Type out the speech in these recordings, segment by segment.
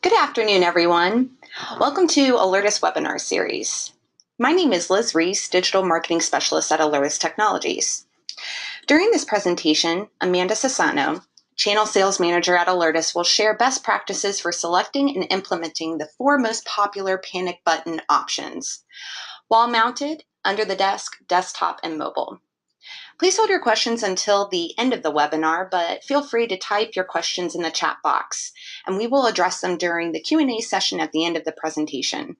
Good afternoon, everyone. Welcome to Alertus webinar series. My name is Liz Reese, Digital Marketing Specialist at Alertus Technologies. During this presentation, Amanda Sassano, Channel Sales Manager at Alertus, will share best practices for selecting and implementing the 4 most popular panic button options: wall mounted, under the desk, desktop, and mobile. Please hold your questions until the end of the webinar, but feel free to type your questions in the chat box, and we will address them during the Q&A session at the end of the presentation.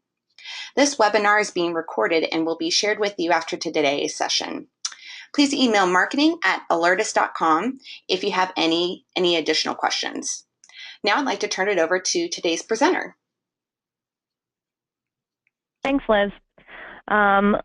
This webinar is being recorded and will be shared with you after today's session. Please email marketing@alertus.com if you have any additional questions. Now I'd like to turn it over to today's presenter. Thanks, Liz. Hi,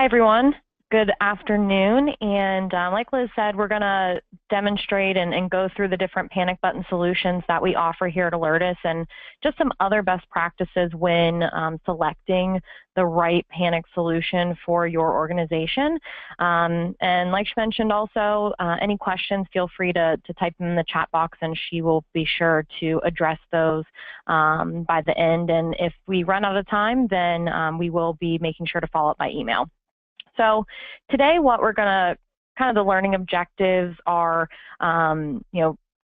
everyone. Good afternoon. And like Liz said, we're going to demonstrate and go through the different panic button solutions that we offer here at Alertus and just some other best practices when selecting the right panic solution for your organization. And like she mentioned also, any questions, feel free to type them in the chat box and she will be sure to address those by the end. And if we run out of time, then we will be making sure to follow up by email. So today what we're going to, kind of the learning objectives are,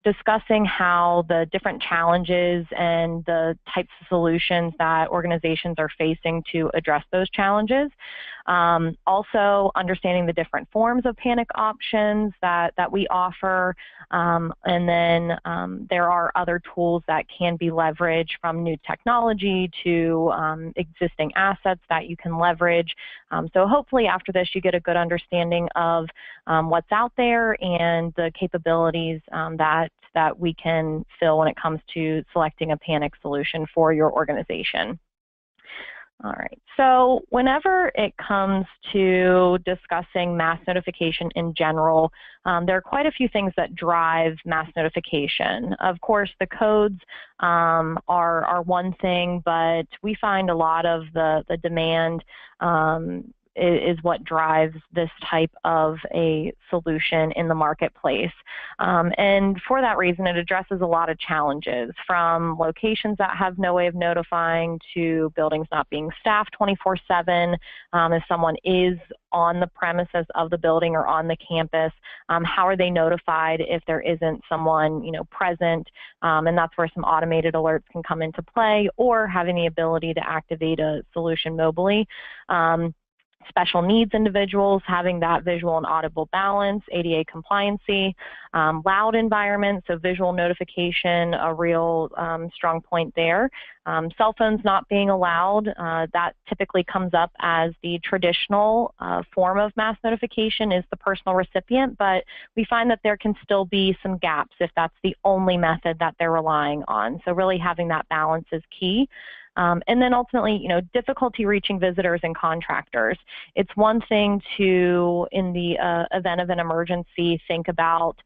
discussing how the different challenges and the types of solutions that organizations are facing to address those challenges. Also understanding the different forms of panic options that we offer. And then there are other tools that can be leveraged, from new technology to existing assets that you can leverage. So hopefully after this you get a good understanding of what's out there and the capabilities that we can fill when it comes to selecting a panic solution for your organization. All right, so whenever it comes to discussing mass notification in general, there are quite a few things that drive mass notification. Of course, the codes are one thing, but we find a lot of the demand is what drives this type of a solution in the marketplace. And for that reason, it addresses a lot of challenges, from locations that have no way of notifying to buildings not being staffed 24/7. If someone is on the premises of the building or on the campus, how are they notified if there isn't someone present? And that's where some automated alerts can come into play, or having the ability to activate a solution mobily. Special needs individuals, having that visual and audible balance, ADA compliancy, loud environments, so visual notification, a real strong point there. Cell phones not being allowed, that typically comes up as the traditional form of mass notification is the personal recipient, but we find that there can still be some gaps if that's the only method that they're relying on. So really having that balance is key. And then ultimately, difficulty reaching visitors and contractors. It's one thing to, in the event of an emergency, think about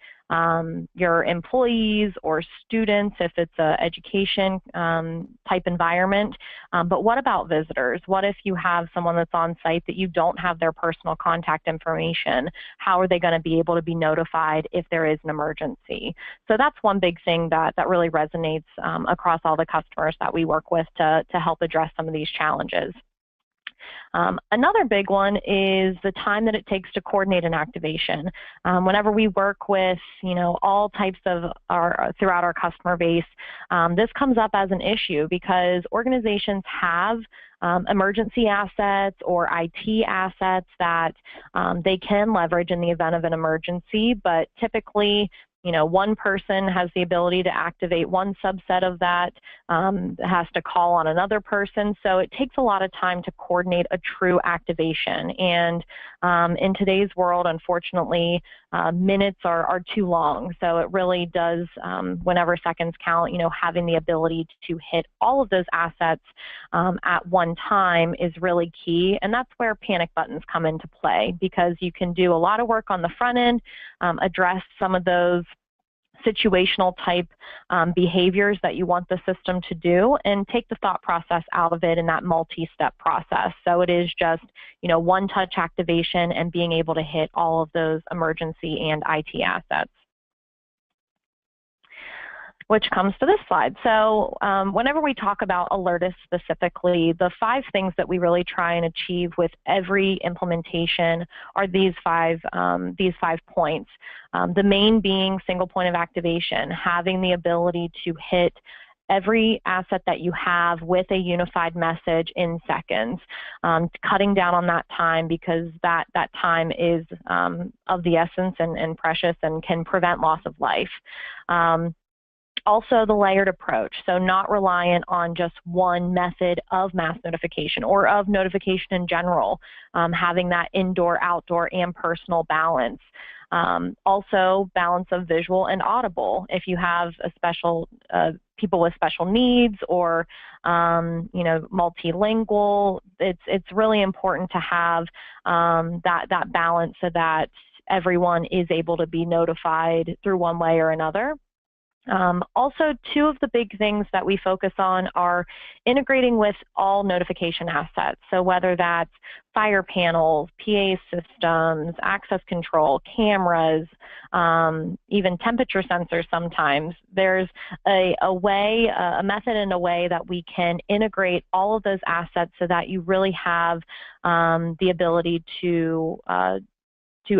your employees or students if it's an education type environment. But what about visitors? What if you have someone that's on site that you don't have their personal contact information? How are they going to be able to be notified if there is an emergency? So that's one big thing that really resonates across all the customers that we work with to help address some of these challenges. Another big one is the time that it takes to coordinate an activation. Whenever we work with, all types of throughout our customer base, this comes up as an issue because organizations have emergency assets or IT assets that they can leverage in the event of an emergency, but typically one person has the ability to activate one subset of that, has to call on another person. So it takes a lot of time to coordinate a true activation. And in today's world, unfortunately, minutes are too long. So it really does, whenever seconds count, having the ability to hit all of those assets at one time is really key. And that's where panic buttons come into play, because you can do a lot of work on the front end, address some of those situational type behaviors that you want the system to do, and take the thought process out of it in that multi-step process. So it is just, one-touch activation and being able to hit all of those emergency and IT assets. which comes to this slide. So whenever we talk about Alertis specifically, the 5 things that we really try and achieve with every implementation are these 5 points. The main being single point of activation, having the ability to hit every asset that you have with a unified message in seconds, cutting down on that time, because that time is of the essence and precious and can prevent loss of life. Also the layered approach, so not reliant on just one method of mass notification or of notification in general, having that indoor, outdoor, and personal balance. Also balance of visual and audible. If you have a special, people with special needs or, multilingual, it's really important to have that balance so that everyone is able to be notified through one way or another. Also, 2 of the big things that we focus on are integrating with all notification assets. So whether that's fire panels, PA systems, access control, cameras, even temperature sensors sometimes, there's a method and a way that we can integrate all of those assets so that you really have the ability to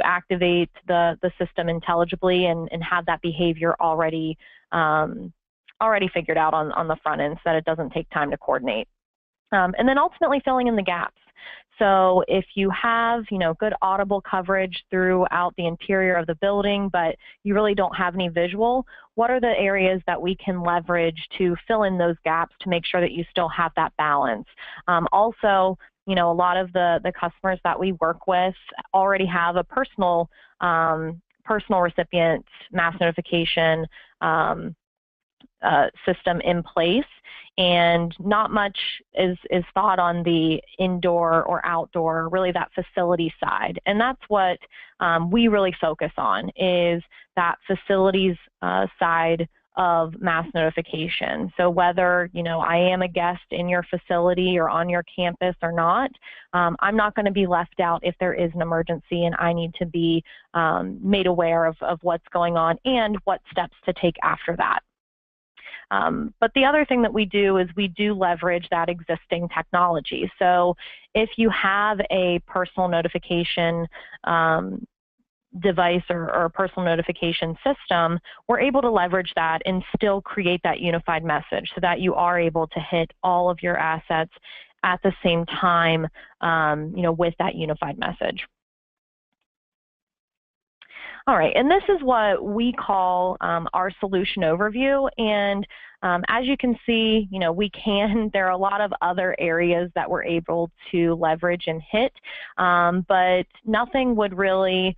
activate the system intelligibly and have that behavior already figured out on the front end, so that it doesn't take time to coordinate. And then ultimately filling in the gaps. So if you have, good audible coverage throughout the interior of the building, but you really don't have any visual, what are the areas that we can leverage to fill in those gaps to make sure that you still have that balance? Also, a lot of the customers that we work with already have a personal recipient mass notification system in place, and not much is thought on the indoor or outdoor, really that facility side. And that's what we really focus on, is that facilities side of mass notification. So whether, I am a guest in your facility or on your campus or not, I'm not going to be left out if there is an emergency and I need to be made aware of what's going on and what steps to take after that. But the other thing that we do is we do leverage that existing technology. So if you have a personal notification device or personal notification system, we're able to leverage that and still create that unified message so that you are able to hit all of your assets at the same time, with that unified message. All right, and this is what we call our solution overview. And as you can see, there are a lot of other areas that we're able to leverage and hit, but nothing would really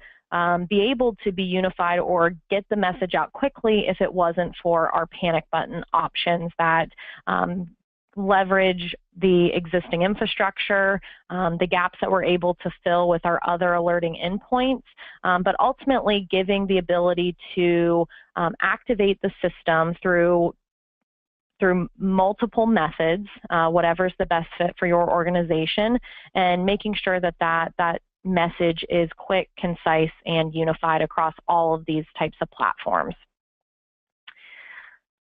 be able to be unified or get the message out quickly if it wasn't for our panic button options that leverage the existing infrastructure, the gaps that we're able to fill with our other alerting endpoints, but ultimately giving the ability to activate the system through multiple methods, whatever's the best fit for your organization, and making sure that message is quick, concise, and unified across all of these types of platforms.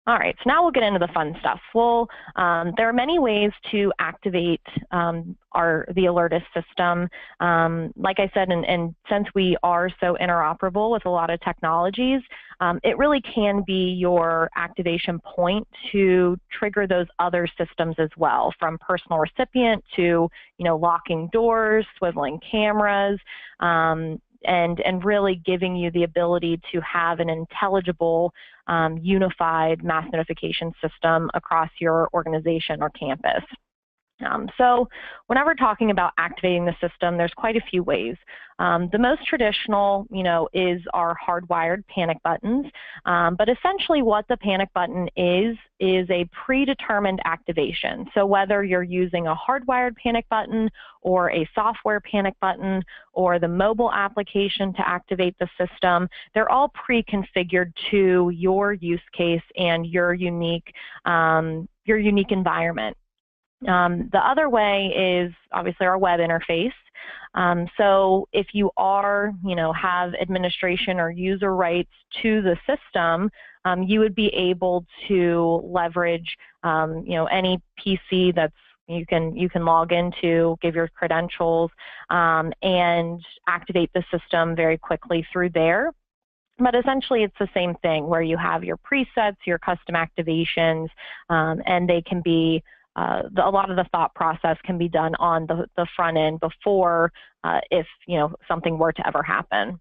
All right, so now we'll get into the fun stuff. Well, there are many ways to activate the Alertis system. Like I said, and since we are so interoperable with a lot of technologies, it really can be your activation point to trigger those other systems as well, from personal recipient to locking doors, swiveling cameras, and really giving you the ability to have an intelligible, unified mass notification system across your organization or campus. So whenever talking about activating the system, there's quite a few ways. The most traditional, is our hardwired panic buttons. But essentially what the panic button is a predetermined activation. So whether you're using a hardwired panic button or a software panic button or the mobile application to activate the system, they're all pre-configured to your use case and your unique environment. The other way is obviously our web interface. So if you are, have administration or user rights to the system, you would be able to leverage, any PC that's you can log into, give your credentials, and activate the system very quickly through there. But essentially, it's the same thing where you have your presets, your custom activations, and they can be a lot of the thought process can be done on the front end before if something were to ever happen.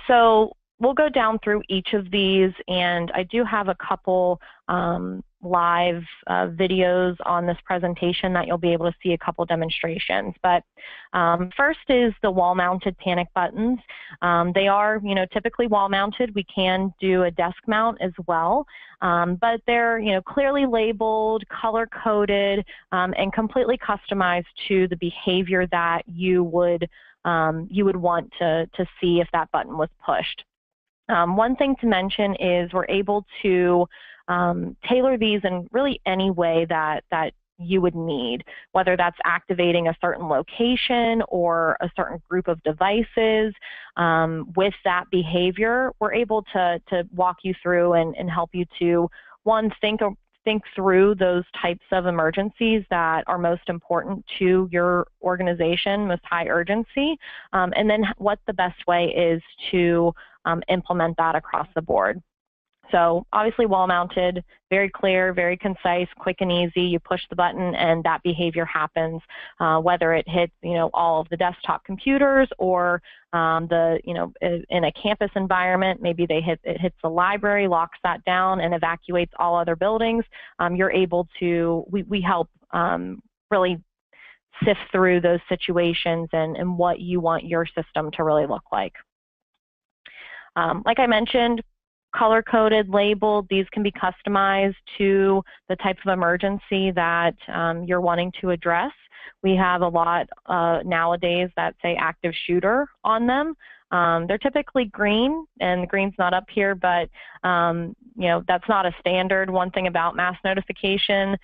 So we'll go down through each of these, and I do have a couple live videos on this presentation that you'll be able to see a couple demonstrations. But first is the wall-mounted panic buttons. They are, typically wall-mounted. We can do a desk mount as well, but they're, clearly labeled, color-coded, and completely customized to the behavior that you would want to see if that button was pushed. One thing to mention is we're able to tailor these in really any way that you would need, whether that's activating a certain location or a certain group of devices. With that behavior, we're able to walk you through and help you to, one, think through those types of emergencies that are most important to your organization, most high urgency, and then what the best way is to implement that across the board. So obviously wall-mounted, very clear, very concise, quick and easy. You push the button and that behavior happens, whether it hits all of the desktop computers or in a campus environment, maybe it hits the library, locks that down, and evacuates all other buildings. You're able to, we help really sift through those situations and what you want your system to really look like. Like I mentioned, color-coded, labeled, these can be customized to the type of emergency that you're wanting to address. We have a lot nowadays that say active shooter on them. They're typically green, and the green's not up here, but that's not a standard. One thing about mass notification,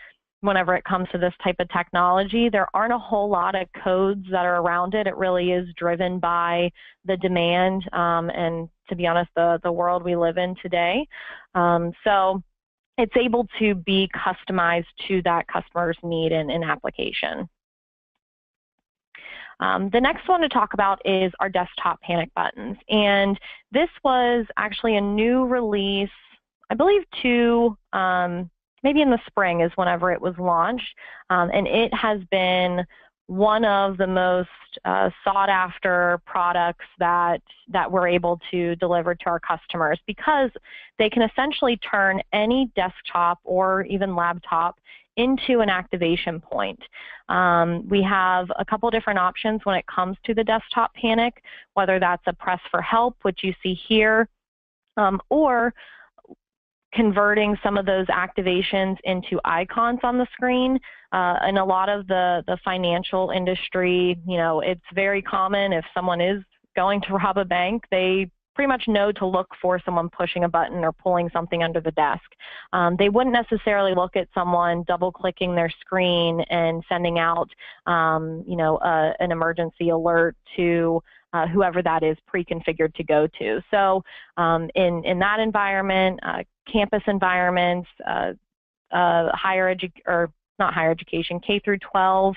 whenever it comes to this type of technology, there aren't a whole lot of codes that are around it. It really is driven by the demand and, to be honest, the world we live in today. So it's able to be customized to that customer's need and application. The next one to talk about is our desktop panic buttons. And this was actually a new release, I believe, maybe in the spring is whenever it was launched, and it has been one of the most sought after products that we're able to deliver to our customers, because they can essentially turn any desktop or even laptop into an activation point. We have a couple different options when it comes to the desktop panic, whether that's a press for help, which you see here, or converting some of those activations into icons on the screen. In a lot of the financial industry, it's very common if someone is going to rob a bank, they pretty much know to look for someone pushing a button or pulling something under the desk. They wouldn't necessarily look at someone double-clicking their screen and sending out, an emergency alert to whoever that is pre-configured to go to. So in that environment, campus environments, not higher education, K through 12,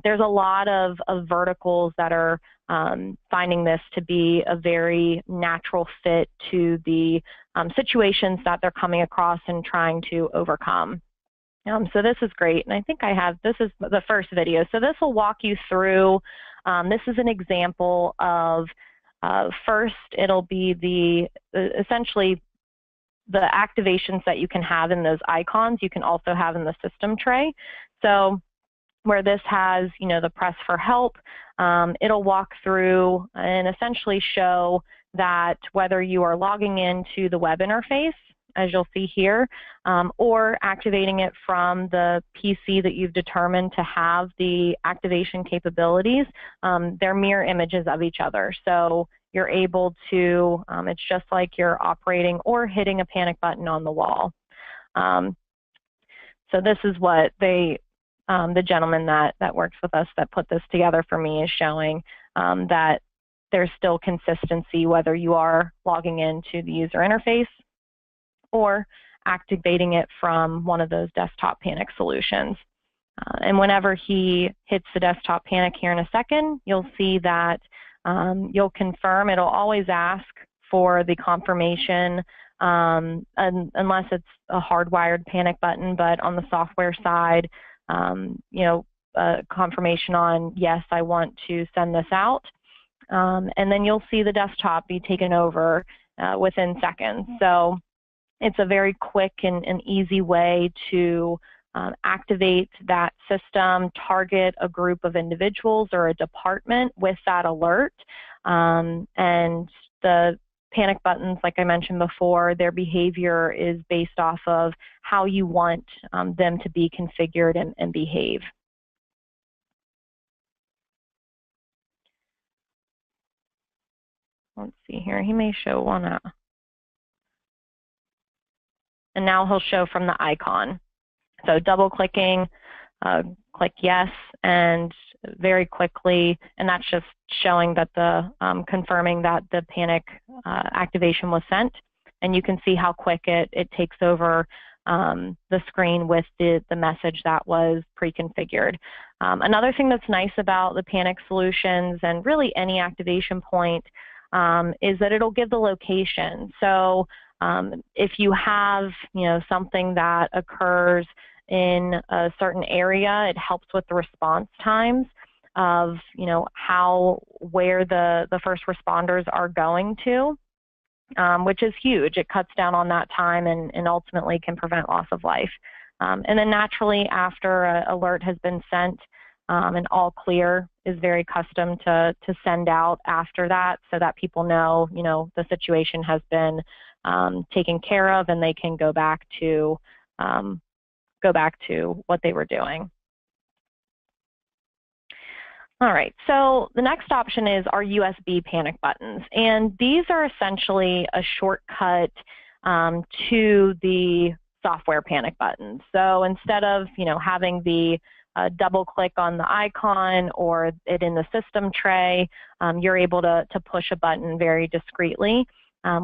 there's a lot of verticals that are finding this to be a very natural fit to the situations that they're coming across and trying to overcome. So this is great, and I think this is the first video. So this will walk you through, this is an example of, first it'll be essentially the activations that you can have in those icons, you can also have in the system tray. So where this has, the press for help, it'll walk through and essentially show that whether you are logging into the web interface, as you'll see here, or activating it from the PC that you've determined to have the activation capabilities, they're mirror images of each other. So you're able to, it's just like you're operating or hitting a panic button on the wall. So this is what the gentleman that works with us that put this together for me is showing, that there's still consistency whether you are logging into the user interface or activating it from one of those desktop panic solutions. And whenever he hits the desktop panic here in a second, you'll see that you'll confirm. It'll always ask for the confirmation, unless it's a hardwired panic button, but on the software side, confirmation on, yes, I want to send this out. And then you'll see the desktop be taken over within seconds. So it's a very quick and easy way to activate that system, target a group of individuals or a department with that alert. And the panic buttons, like I mentioned before, their behavior is based off of how you want them to be configured and behave. Let's see here, he may show one up. And now he'll show from the icon. So double clicking, click yes, and very quickly, and that's just showing that the, confirming that the panic activation was sent. And you can see how quick it takes over the screen with the message that was pre-configured. Another thing that's nice about the panic solutions and really any activation point is that it'll give the location. So if you have, something that occurs in a certain area, it helps with the response times of, where the first responders are going to, which is huge. It cuts down on that time and ultimately can prevent loss of life. And then naturally, after an alert has been sent, and all clear is very custom to send out after that so that people know, the situation has been taken care of and they can go back to what they were doing. All right, so the next option is our USB panic buttons. And these are essentially a shortcut to the software panic buttons. So instead of, having the double click on the icon or it in the system tray, you're able to push a button very discreetly.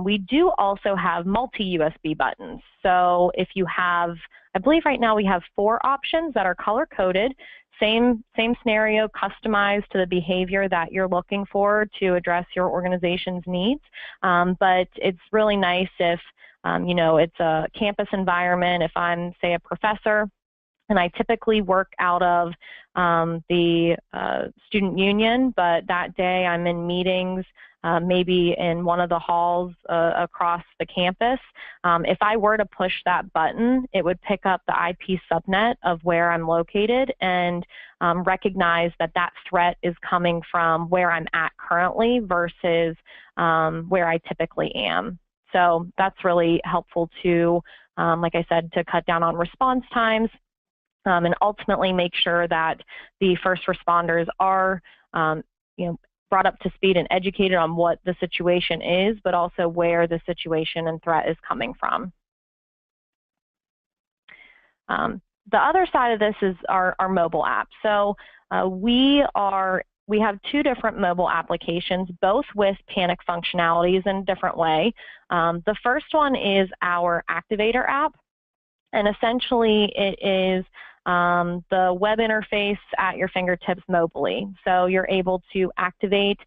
We do also have multi-USB buttons. So if you have, I believe right now we have 4 options that are color-coded, same scenario, customized to the behavior that you're looking for to address your organization's needs. But it's really nice if, it's a campus environment. If I'm, say, a professor, and I typically work out of the student union, but that day I'm in meetings, maybe in one of the halls across the campus. If I were to push that button, it would pick up the IP subnet of where I'm located and recognize that that threat is coming from where I'm at currently versus where I typically am. So that's really helpful to, like I said, to cut down on response times. And ultimately make sure that the first responders are, brought up to speed and educated on what the situation is, but also where the situation and threat is coming from. The other side of this is our mobile app. So we have 2 different mobile applications, both with panic functionalities in a different way. The first one is our Activator app, and essentially it is the web interface at your fingertips mobily. So you're able to activate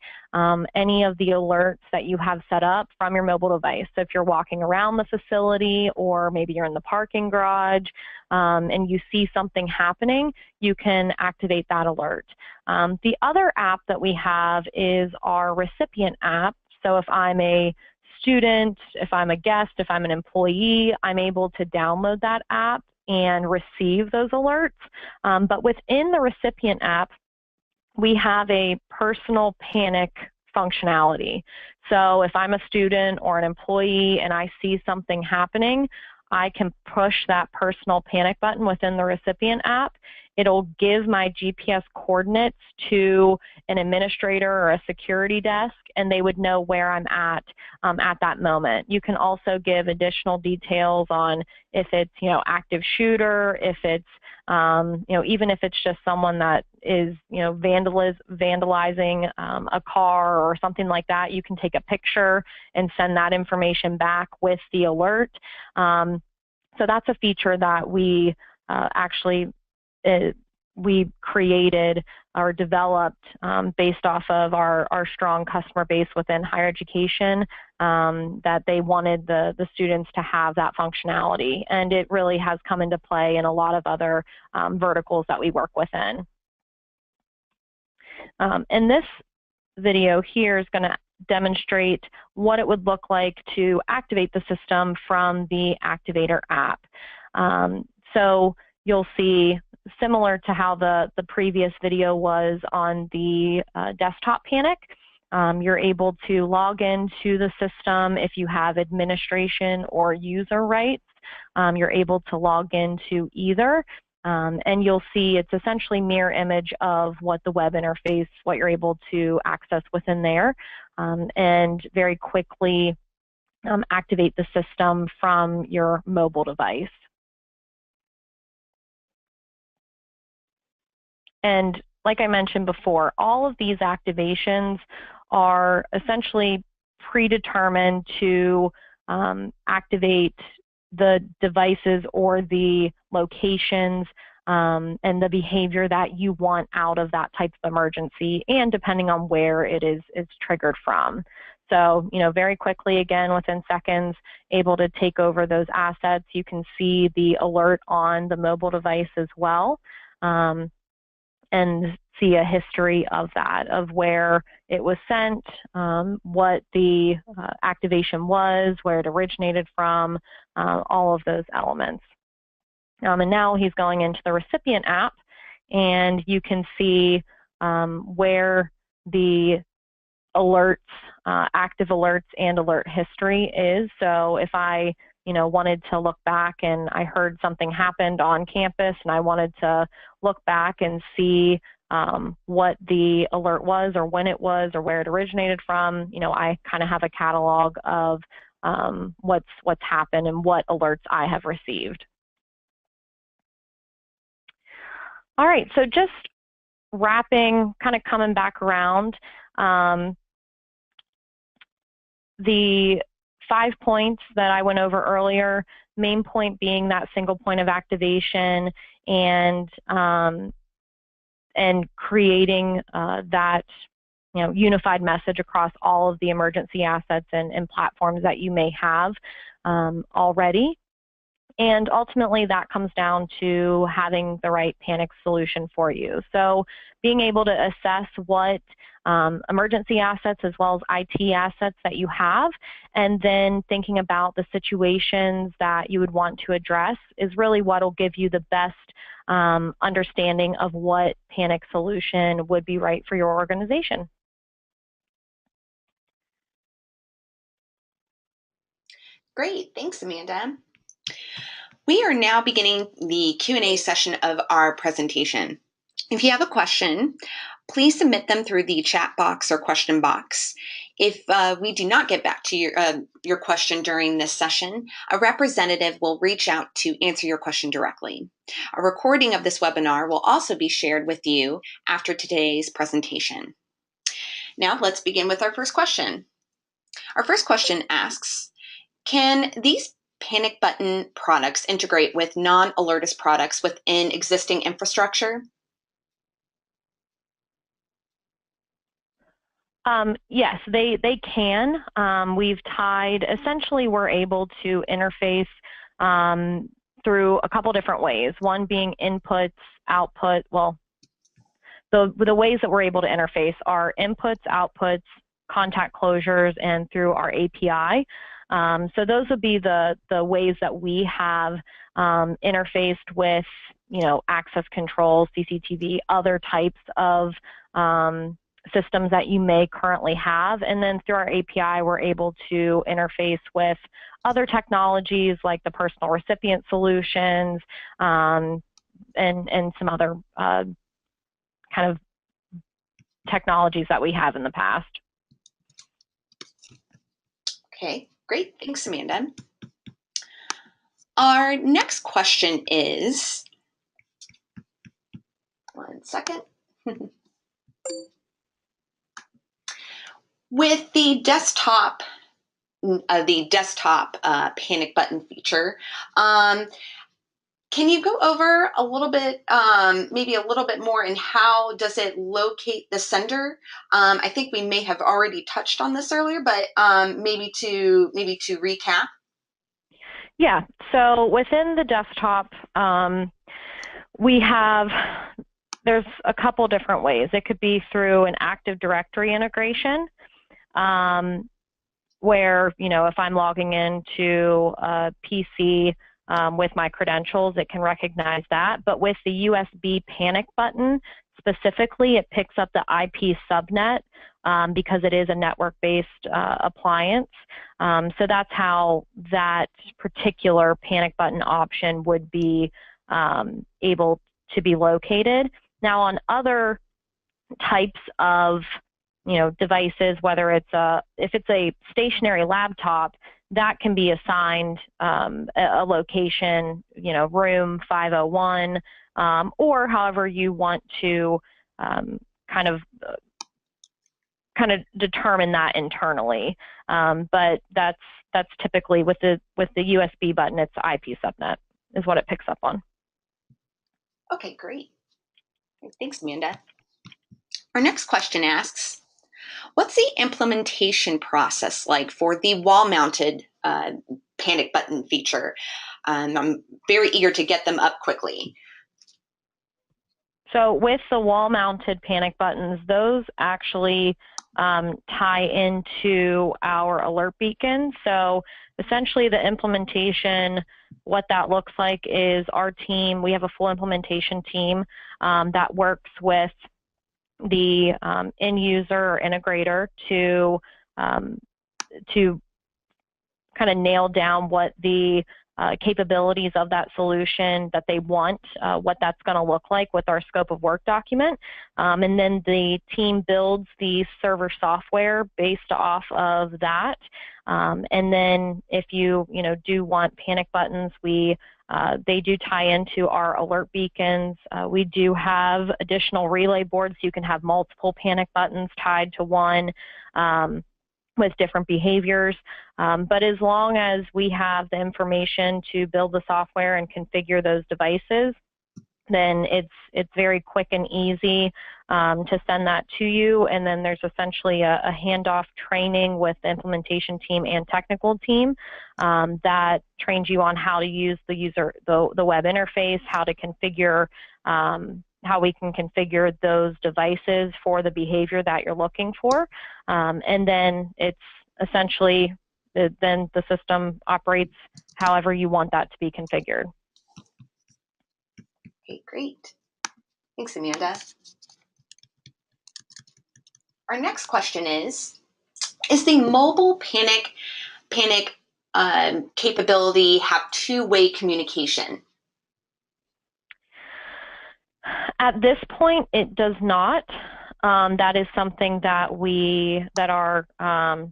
any of the alerts that you have set up from your mobile device. So if you're walking around the facility or maybe you're in the parking garage and you see something happening, you can activate that alert. The other app that we have is our recipient app. So if I'm a student, if I'm a guest, if I'm an employee, I'm able to download that app and receive those alerts. But within the recipient app, we have a personal panic functionality. So if I'm a student or an employee and I see something happening, I can push that personal panic button within the recipient app. it'll give my GPS coordinates to an administrator or a security desk, and they would know where I'm at that moment. You can also give additional details on if it's, active shooter, if it's, even if it's just someone that is, vandalizing a car or something like that. You can take a picture and send that information back with the alert. So that's a feature that we we created or developed based off of our strong customer base within higher education, that they wanted the students to have that functionality. And it really has come into play in a lot of other verticals that we work within. And this video here is going to demonstrate what it would look like to activate the system from the Activator app. So you'll see, similar to how the previous video was on the desktop Panic, you're able to log into the system if you have administration or user rights. You're able to log into either. And you'll see it's essentially mirror image of what the web interface, what you're able to access within there, and very quickly activate the system from your mobile device. And like I mentioned before, all of these activations are essentially predetermined to activate the devices or the locations and the behavior that you want out of that type of emergency, and depending on where it is triggered from. So, very quickly, again, within seconds, able to take over those assets. You can see the alert on the mobile device as well, and see a history of that, of where it was sent, what the activation was, where it originated from, all of those elements. And now he's going into the recipient app, and you can see where the alerts, active alerts and alert history is. So if I wanted to look back and I heard something happened on campus and I wanted to look back and see what the alert was or when it was or where it originated from, I kind of have a catalog of what's happened and what alerts I have received. All right, so just wrapping, kind of coming back around, the 5 points that I went over earlier, main point being that single point of activation and creating that unified message across all of the emergency assets and platforms that you may have already. And ultimately, that comes down to having the right Panic solution for you. So being able to assess what emergency assets as well as IT assets that you have, and then thinking about the situations that you would want to address is really what will give you the best understanding of what Panic solution would be right for your organization. Great, thanks, Amanda. We are now beginning the Q&A session of our presentation. If you have a question, please submit them through the chat box or question box. If we do not get back to your question during this session, a representative will reach out to answer your question directly. A recording of this webinar will also be shared with you after today's presentation. Now let's begin with our first question. Our first question asks, can these Panic Button products integrate with non-Alertus products within existing infrastructure? Yes, they can. We've tied, essentially we're able to interface through a couple different ways. One being inputs, output. Well, the ways that we're able to interface are inputs, outputs, contact closures, and through our API. So those would be the ways that we have interfaced with, access control, CCTV, other types of systems that you may currently have. And then through our API, we're able to interface with other technologies like the personal recipient solutions, and some other kind of technologies that we have in the past. Okay, great. Thanks, Amanda. Our next question is, one second. With the desktop panic button feature, can you go over a little bit, maybe a little bit more in how does it locate the sender? I think we may have already touched on this earlier, but maybe to recap. Yeah, so within the desktop, there's a couple different ways. It could be through an Active Directory integration, where, if I'm logging into a PC with my credentials, it can recognize that. But with the USB panic button, specifically, it picks up the IP subnet because it is a network-based appliance. So that's how that particular panic button option would be able to be located. Now, on other types of devices, whether if it's a stationary laptop, that can be assigned a location, room 501, or however you want to kind of determine that internally. But that's typically with the USB button, it's IP subnet is what it picks up on. Okay, great. Thanks, Amanda. Our next question asks, what's the implementation process like for the wall-mounted panic button feature? I'm very eager to get them up quickly. So with the wall-mounted panic buttons, those actually tie into our alert beacon. So essentially the implementation, what that looks like is our team, we have a full implementation team that works with the end user or integrator to kind of nail down what the capabilities of that solution that they want, what that's going to look like with our scope of work document. And then the team builds the server software based off of that. And then if you do want panic buttons, they do tie into our alert beacons. We do have additional relay boards. So you can have multiple panic buttons tied to one with different behaviors. But as long as we have the information to build the software and configure those devices, then it's very quick and easy to send that to you. And then there's essentially a handoff training with the implementation team and technical team that trains you on how to use the web interface, how to configure, how we can configure those devices for the behavior that you're looking for. And then it's essentially, then the system operates however you want that to be configured. Okay, great. Thanks, Amanda. Our next question is the mobile panic capability have two-way communication? At this point, it does not. That is something that our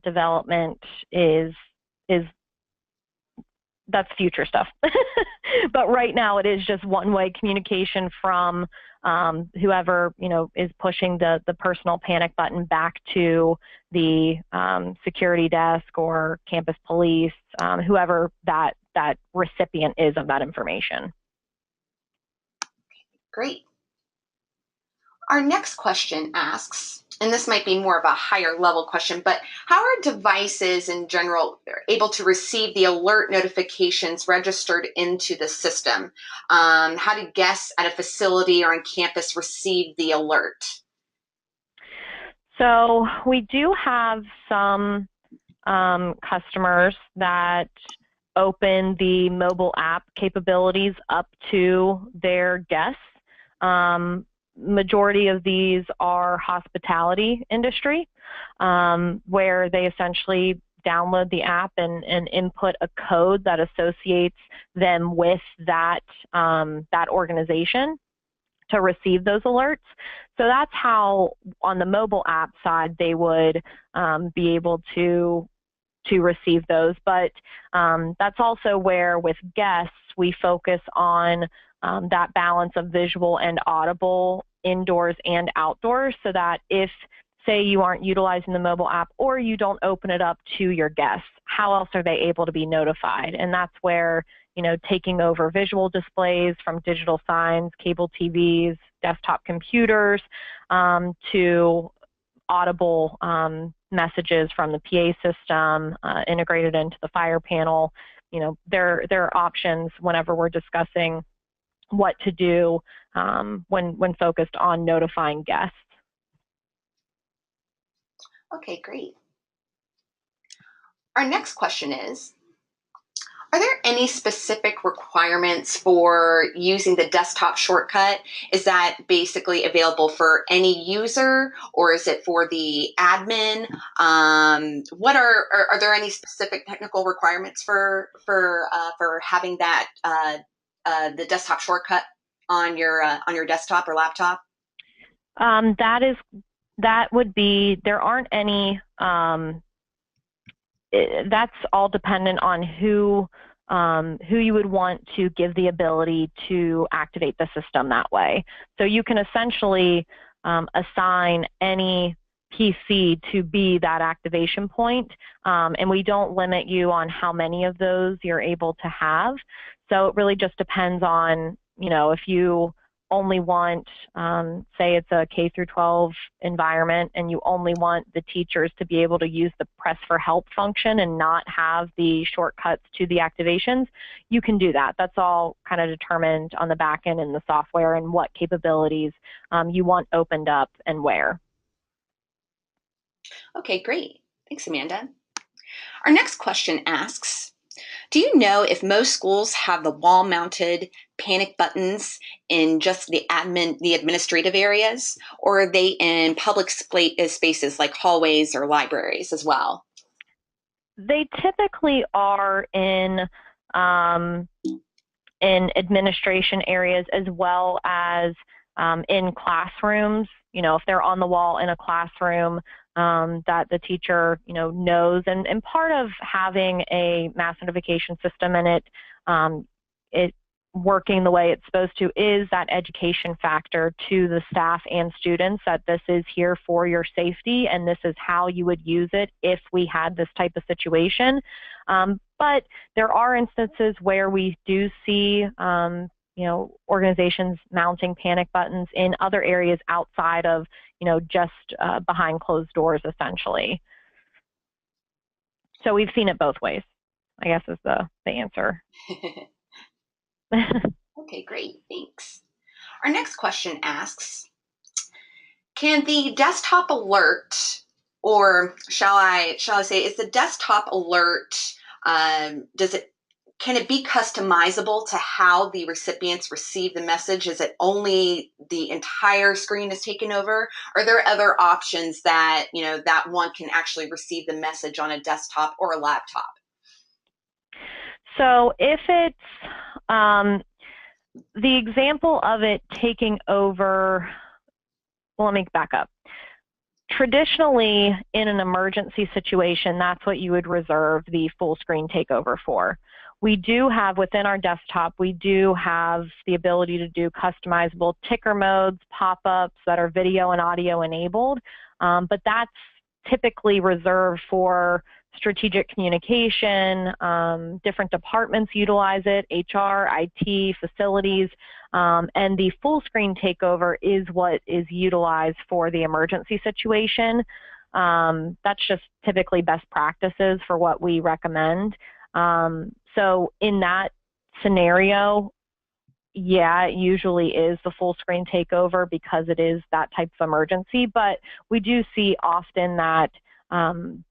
development is that's future stuff. But right now it is just one-way communication from whoever is pushing the personal panic button back to the security desk or campus police, whoever that recipient is of that information. Great. Our next question asks, and this might be more of a higher level question, but how are devices in general able to receive the alert notifications registered into the system? How do guests at a facility or on campus receive the alert? So we do have some customers that open the mobile app capabilities up to their guests. Majority of these are hospitality industry, where they essentially download the app and input a code that associates them with that, that organization to receive those alerts. So that's how, on the mobile app side, they would be able to receive those. But that's also where, with guests, we focus on that balance of visual and audible indoors and outdoors, so that if, say, you aren't utilizing the mobile app or you don't open it up to your guests, how else are they able to be notified? And that's where, you know, taking over visual displays from digital signs, cable TVs, desktop computers, to audible messages from the PA system integrated into the fire panel. You know, there are options whenever we're discussing what to do when focused on notifying guests. Okay, great. Our next question is, are there any specific requirements for using the desktop shortcut? Is that basically available for any user, or is it for the admin? What are there any specific technical requirements for having that the desktop shortcut on your desktop or laptop? That would be, there aren't any. That's all dependent on who you would want to give the ability to activate the system that way. So you can essentially assign any PC to be that activation point, and we don't limit you on how many of those you're able to have. So it really just depends on, you know, if you only want, say it's a K through 12 environment, and you only want the teachers to be able to use the press for help function and not have the shortcuts to the activations, you can do that. That's all kind of determined on the back end in the software and what capabilities you want opened up and where. Okay, great. Thanks, Amanda. Our next question asks, do you know if most schools have the wall-mounted panic buttons in just the administrative areas, or are they in public spaces like hallways or libraries as well? They typically are in administration areas, as well as in classrooms. You know, if they're on the wall in a classroom, that the teacher, you know, knows. And part of having a mass notification system and it working the way it's supposed to is that education factor to the staff and students that this is here for your safety and this is how you would use it if we had this type of situation. But there are instances where we do see you know, organizations mounting panic buttons in other areas outside of, you know, just behind closed doors, essentially. So we've seen it both ways, I guess, is the answer. Okay, great, thanks. Our next question asks, can the desktop alert, or shall I say, is the desktop alert, can it be customizable to how the recipients receive the message? Is it only the entire screen is taken over? Are there other options that, you know, that one can actually receive the message on a desktop or a laptop? So if it's the example of it taking over, well, let me back up. Traditionally, in an emergency situation, that's what you would reserve the full screen takeover for. We do have, within our desktop, we do have the ability to do customizable ticker modes, pop-ups that are video and audio enabled, but that's typically reserved for strategic communication. Different departments utilize it, HR, IT, facilities, and the full screen takeover is what is utilized for the emergency situation. That's just typically best practices for what we recommend. So in that scenario, yeah, it usually is the full screen takeover because it is that type of emergency, but we do see often that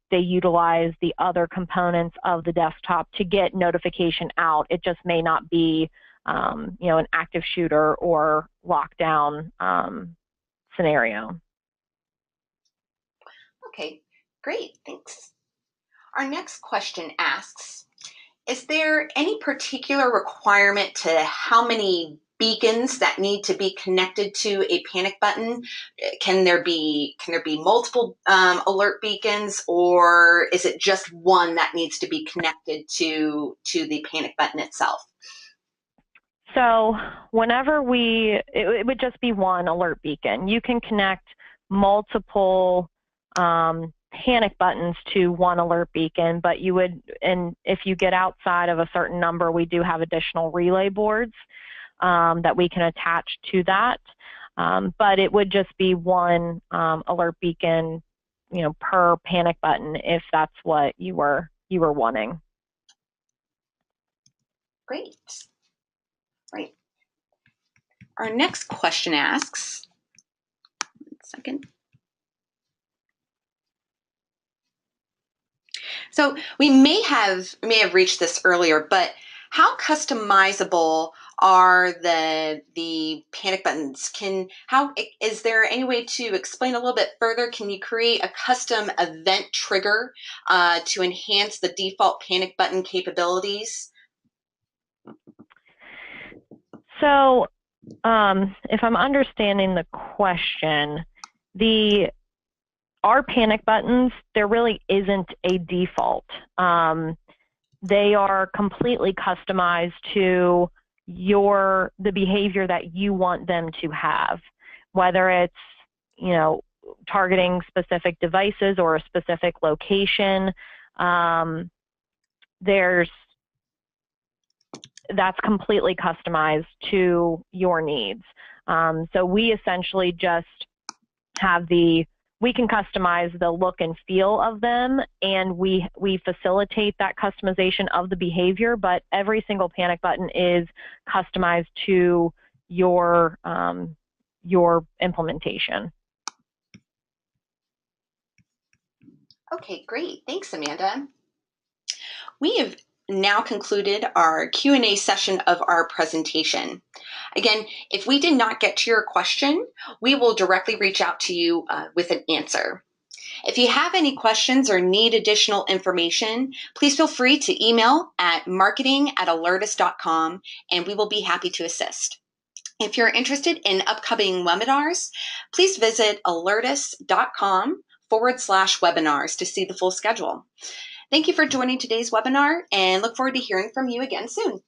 they utilize the other components of the desktop to get notification out. It just may not be, you know, an active shooter or lockdown scenario. Okay, great, thanks. Our next question asks, is there any particular requirement to how many beacons that need to be connected to a panic button? Can there be multiple alert beacons, or is it just one that needs to be connected to the panic button itself? So whenever it would just be one alert beacon. You can connect multiple panic buttons to one alert beacon, but and if you get outside of a certain number, we do have additional relay boards that we can attach to that. But it would just be one alert beacon, per panic button if that's what you were wanting. Great. Right. Our next question asks, 1 second. So we may have reached this earlier, but how customizable are the panic buttons? Is there any way to explain a little bit further? Can you create a custom event trigger to enhance the default panic button capabilities? So if I'm understanding the question, our panic buttons, there really isn't a default. They are completely customized to the behavior that you want them to have, whether it's, targeting specific devices or a specific location. That's completely customized to your needs. So we essentially just have we can customize the look and feel of them, and we facilitate that customization of the behavior, but every single panic button is customized to your implementation. Okay, great. Thanks, Amanda. We have now concluded our Q&A session of our presentation. Again, if we did not get to your question, we will directly reach out to you with an answer. If you have any questions or need additional information, please feel free to email at marketing@alertus.com, and we will be happy to assist. If you're interested in upcoming webinars, please visit alertus.com/webinars to see the full schedule. Thank you for joining today's webinar, and look forward to hearing from you again soon.